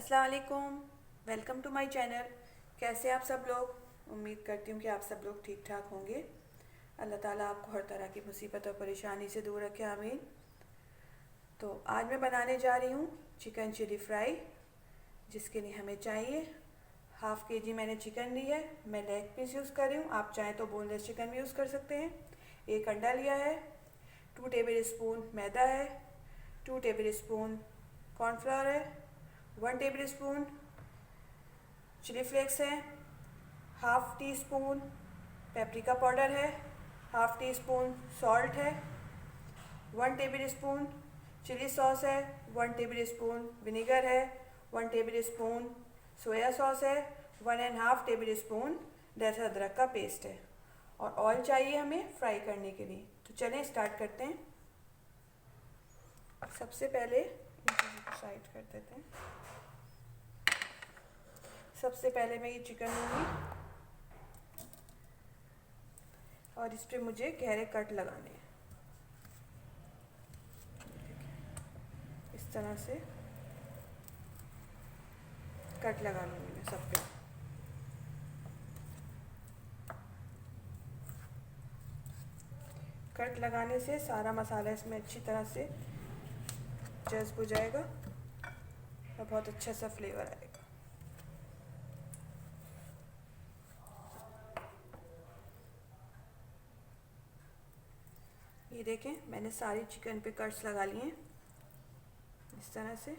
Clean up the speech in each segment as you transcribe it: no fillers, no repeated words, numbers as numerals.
अस्सलाम वालेकुम, welcome to my channel. कैसे आप सब लोग? उम्मीद करती हूँ कि आप सब लोग ठीक ठाक होंगे। अल्लाह ताला आपको हर तरह की मुसीबत और परेशानी से दूर रखे, आमीन। तो आज मैं बनाने जा रही हूँ चिकन चिली फ्राई, जिसके लिए हमें चाहिए हाफ़ के जी मैंने चिकन ली है। मैं लेग पीस यूज़ कर रही हूँ, आप चाहें तो बोनलेस चिकन भी यूज़ कर सकते हैं। एक अंडा लिया है, 2 टेबल स्पून मैदा है, 2 टेबल स्पून कॉर्नफ्लावर है, 1 टेबल स्पून चिली फ्लेक्स है, half tea spoon paprika powder है, हाफ़ टी स्पून सॉल्ट है, 1 टेबल स्पून चिली सॉस है, 1 टेबल स्पून विनेगर है, 1 टेबल स्पून सोया सॉस है, 1.5 टेबल स्पून लहसुन अदरक का पेस्ट है, और ऑयल चाहिए हमें फ्राई करने के लिए। तो चलें स्टार्ट करते हैं। सबसे पहले इन चीज़ों को साइड कर देते हैं। सबसे पहले मैं ये चिकन लूँगी और इस पर मुझे गहरे कट लगाने हैं। इस तरह से कट लगा लूँगी मैं सब पे। कट लगाने से सारा मसाला इसमें अच्छी तरह से जज़्ब हो जाएगा और बहुत अच्छा सा फ्लेवर आएगा। ये देखें, मैंने सारी चिकन पे कट्स लगा लिए हैं इस तरह से।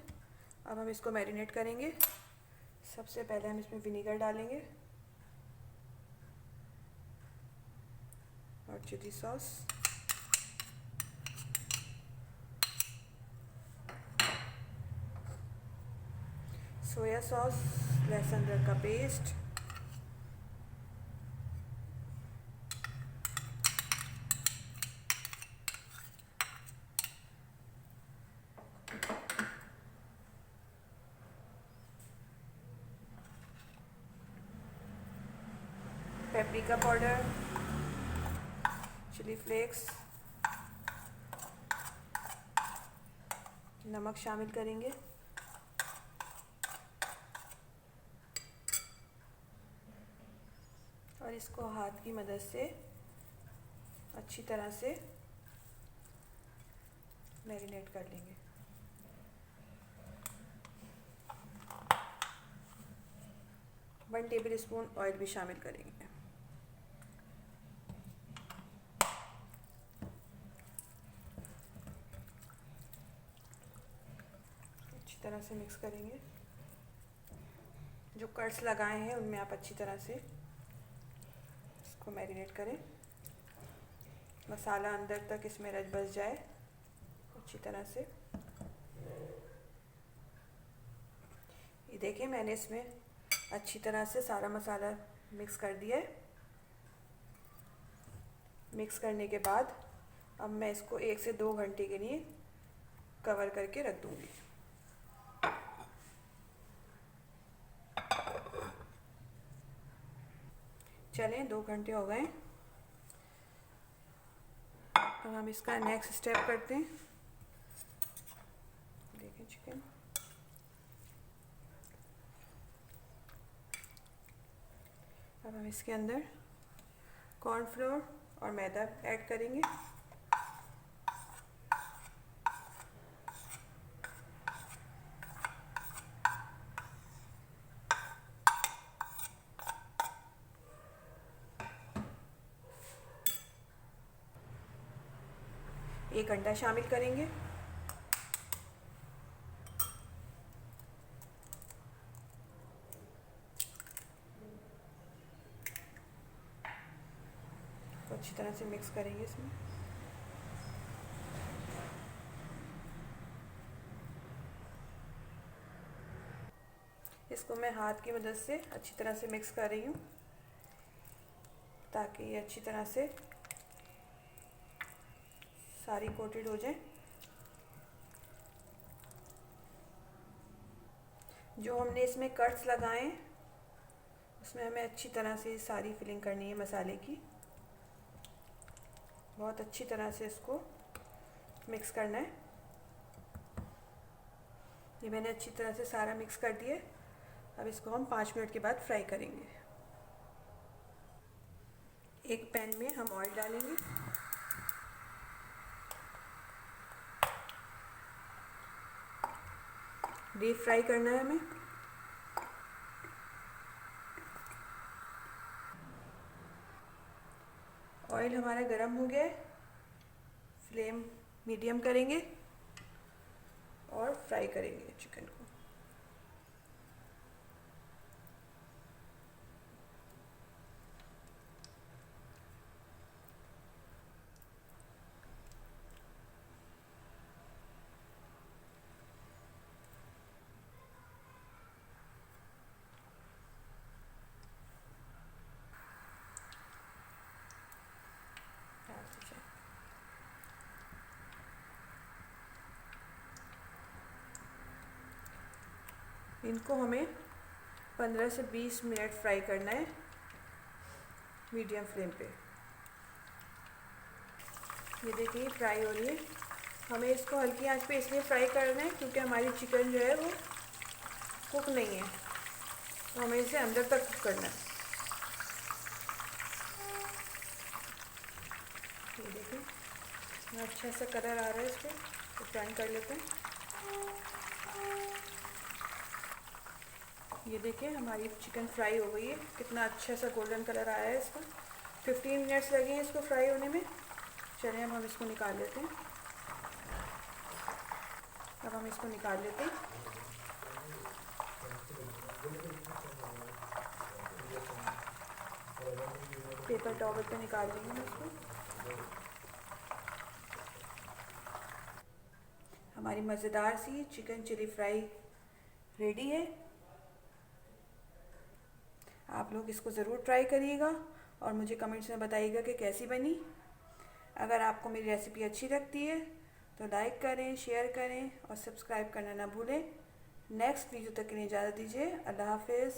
अब हम इसको मैरिनेट करेंगे। सबसे पहले हम इसमें विनेगर डालेंगे और चिली सॉस, सोया सॉस, लहसुन अदरक का paste, paprika powder, chili flakes, नमक शामिल करेंगे, और इसको हाथ की मदद से अच्छी तरह से मैरिनेट कर लेंगे। वन टेबल स्पून ऑयल भी शामिल करेंगे। अच्छी तरह से मिक्स करेंगे। जो कट्स लगाए हैं उनमें आप अच्छी तरह से इसको मैरिनेट करें। मसाला अंदर तक इसमें रच बस जाए अच्छी तरह से। ये देखिए, मैंने इसमें अच्छी तरह से सारा मसाला मिक्स कर दिया है। मिक्स करने के बाद अब मैं इसको 1 से 2 घंटे के लिए कवर करके रख दूँगी। चलें, 2 घंटे हो गए। अब हम इसका नेक्स्ट स्टेप करते हैं। देखें चिकन, अब हम इसके अंदर कॉर्नफ्लोर और मैदा ऐड करेंगे। एक अंडा शामिल करेंगे। तो अच्छी तरह से मिक्स करेंगे इसमें। इसको मैं हाथ की मदद से अच्छी तरह से मिक्स कर रही हूँ ताकि ये अच्छी तरह से सारी कोटेड हो जाए। जो हमने इसमें कट्स लगाए उसमें हमें अच्छी तरह से सारी फिलिंग करनी है मसाले की। बहुत अच्छी तरह से इसको मिक्स करना है। ये मैंने अच्छी तरह से सारा मिक्स कर दिया। अब इसको हम 5 मिनट के बाद फ्राई करेंगे। एक पैन में हम ऑयल डालेंगे। डीप फ्राई करना है हमें। ऑयल हमारा गर्म हो गया है। फ्लेम मीडियम करेंगे और फ्राई करेंगे चिकन को। इनको हमें 15 से 20 मिनट फ्राई करना है मीडियम फ्लेम पे। ये देखिए फ्राई हो रही है। हमें इसको हल्की आंच पे इसलिए फ्राई करना है क्योंकि हमारी चिकन जो है वो कुक नहीं है, तो हमें इसे अंदर तक कुक करना है। ये देखिए अच्छा सा कलर आ रहा है, इस पर तो टर्न कर लेते हैं। ये देखिए हमारी चिकन फ्राई हो गई है। कितना अच्छा सा गोल्डन कलर आया है इसका। 15 मिनट्स लगे हैं इसको फ्राई होने में। चलिए अब हम इसको निकाल लेते हैं। अब हम इसको निकाल लेते हैं। पेपर टॉवल पे निकाल लेंगे हम इसको। हमारी मज़ेदार सी चिकन चिली फ्राई रेडी है। आप लोग इसको ज़रूर ट्राई करिएगा और मुझे कमेंट्स में बताइएगा कि कैसी बनी। अगर आपको मेरी रेसिपी अच्छी लगती है तो लाइक करें, शेयर करें और सब्सक्राइब करना ना भूलें। नेक्स्ट वीडियो तक के लिए इजाज़त दीजिए। अल्लाह हाफिज़।